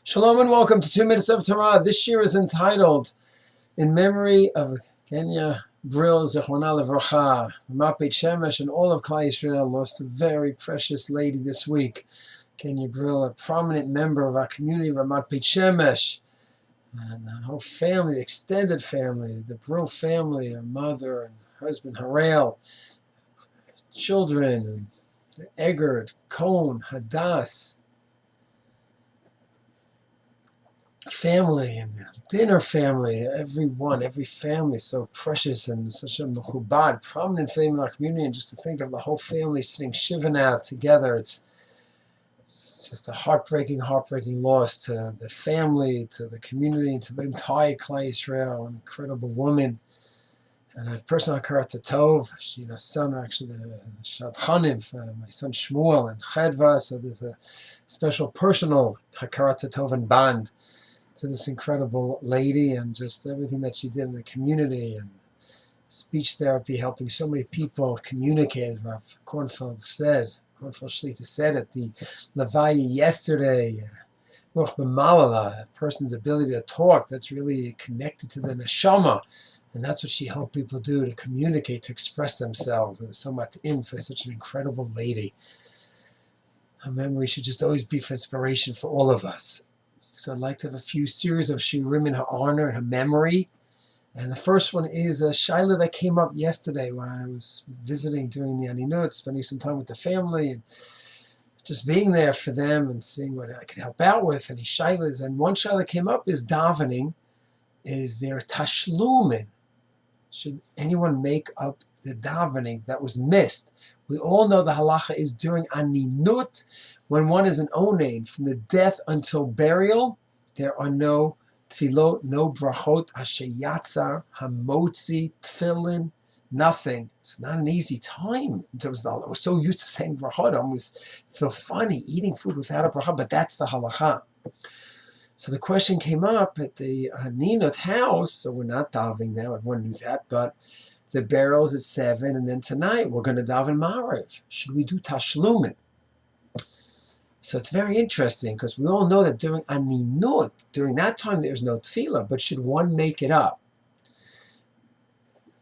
Shalom and welcome to 2 Minutes of Torah. This year is entitled In Memory of Genia Brill Z, Ramat Beit Shemesh, and all of Klal Yisrael lost a very precious lady this week. Genia Brill, a prominent member of our community, Ramat Beit Shemesh, and her whole family, the extended family, the Brill family, her mother and husband Avail, children, Eggert, Cohn, Hadass, family and the dinner family, every family so precious and such a mechubad, prominent family in our community, and just to think of the whole family sitting shiving out together, it's just a heartbreaking loss to the family, to the community, to the entire Klal Yisrael. An incredible woman. And I've personal hakarat tov. She and her son are actually the shadchanim for my son Shmuel and Chedva, so there's a special personal hakarat tov and bond to this incredible lady and just everything that she did in the community and speech therapy, helping so many people communicate. Rav Kornfeld Shlita said at the Levaya yesterday, Ruch B'malala, a person's ability to talk, that's really connected to the neshama, and that's what she helped people do, to communicate, to express themselves. And so much for such an incredible lady. Her memory should just always be for inspiration for all of us. So I'd like to have a few series of shiurim in her honor and her memory. And the first one is a shaila that came up yesterday when I was visiting during the Aninut, spending some time with the family and just being there for them and seeing what I could help out with, any shailas. And one shaila that came up is davening. Is there tashlumin? Should anyone make up the davening that was missed? We all know the halacha is during Aninut, when one is an Onain, from the death until burial, there are no tefilot, no brachot, asher yatzar, hamotzi, tefillin, nothing. It's not an easy time in terms of the, we're so used to saying brachot, I almost feel funny eating food without a bracha, but that's the halacha. So the question came up at the Ninot house, so we're not davening now, everyone knew that, but the burial is at 7, and then tonight we're going to daven Ma'ariv. Should we do tashlumin? So it's very interesting because we all know that during Aninut, during that time there's no tefillah, but should one make it up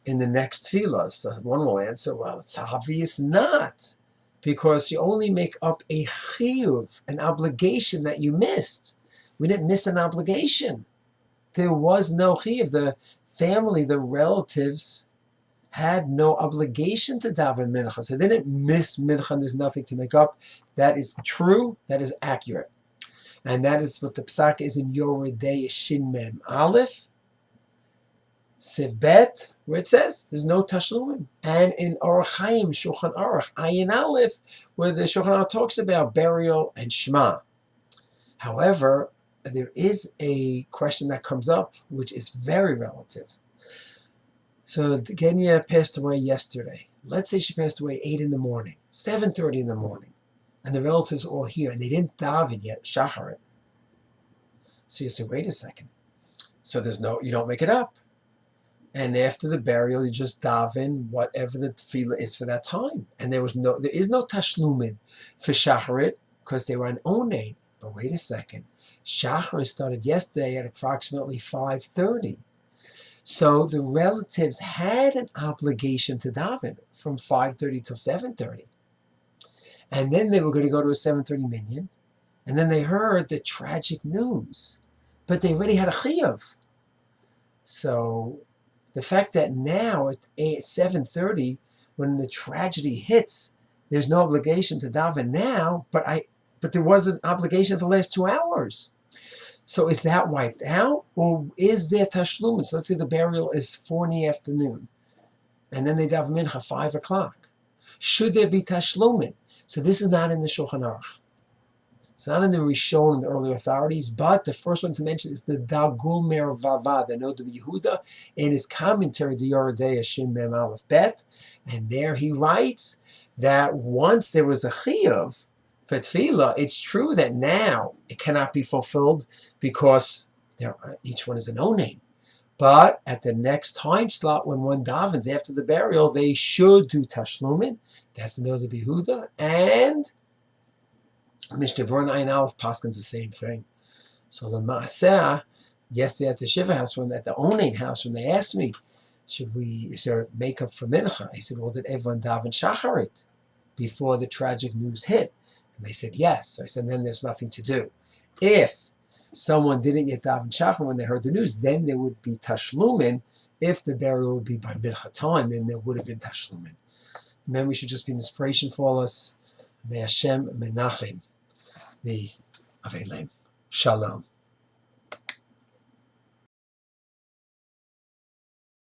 in the next tefillah? So one will answer, well, it's obvious not, because you only make up a chiyuv, an obligation that you missed. We didn't miss an obligation. There was no chiyuv. The family, the relatives, had no obligation to daven mincha. So they didn't miss mincha, and there's nothing to make up. That is true, that is accurate. And that is what the psak is in Yoredei Shin Mem Aleph, Siv Bet, where it says there's no tashlumin. And in Orach Chaim, Shulchan Aruch, Ayin Aleph, where the Shulchan Aruch talks about burial and Shema. However, there is a question that comes up, which is very relative. So Genia passed away yesterday. Let's say she passed away 8 in the morning, 7:30 in the morning, and the relatives are all here, and they didn't daven yet, shacharit. So you say, wait a second. So you don't make it up. And after the burial, you just daven whatever the tefillah is for that time. And there is no tashlumin for shacharit because they were an onain. But wait a second. Shacharit started yesterday at approximately 5:30. So the relatives had an obligation to daven from 5:30 till 7:30. And then they were going to go to a 7:30 minyan. And then they heard the tragic news. But they already had a chiyuv. So the fact that now at 7:30, when the tragedy hits, there's no obligation to daven now, but there was an obligation for the last 2 hours. So is that wiped out, or is there tashlumin? So let's say the burial is 4 in the afternoon, and then they daven mincha 5 o'clock. Should there be tashlumin? So this is not in the Shulchan Aruch. It's not in the Rishon, the early authorities, but the first one to mention is the Dagul Mervava, the Nod of Yehuda, in his commentary, the Yoredei Shin Mem Aleph Bet, and there he writes that once there was a chiyuv for tefillah, it's true that now it cannot be fulfilled because each one is an onain. But at the next time slot, when one davens after the burial, they should do tashlumin. That's the Nod of Yehuda, and Mishnah Berurah Ayin Aleph paskins the same thing. So the Maaseh, yesterday at the Shiva house, at the Onain house, when they asked me, is there makeup for Mincha? I said, well, did everyone daven Shacharit before the tragic news hit? And they said, yes. So I said, then there's nothing to do. If someone didn't yet daven Shacharit when they heard the news, then there would be Tashlumin. If the burial would be by Mincha time, then there would have been Tashlumin. The memory should just be an inspiration for all us. May Hashem menachem the Avail. Shalom.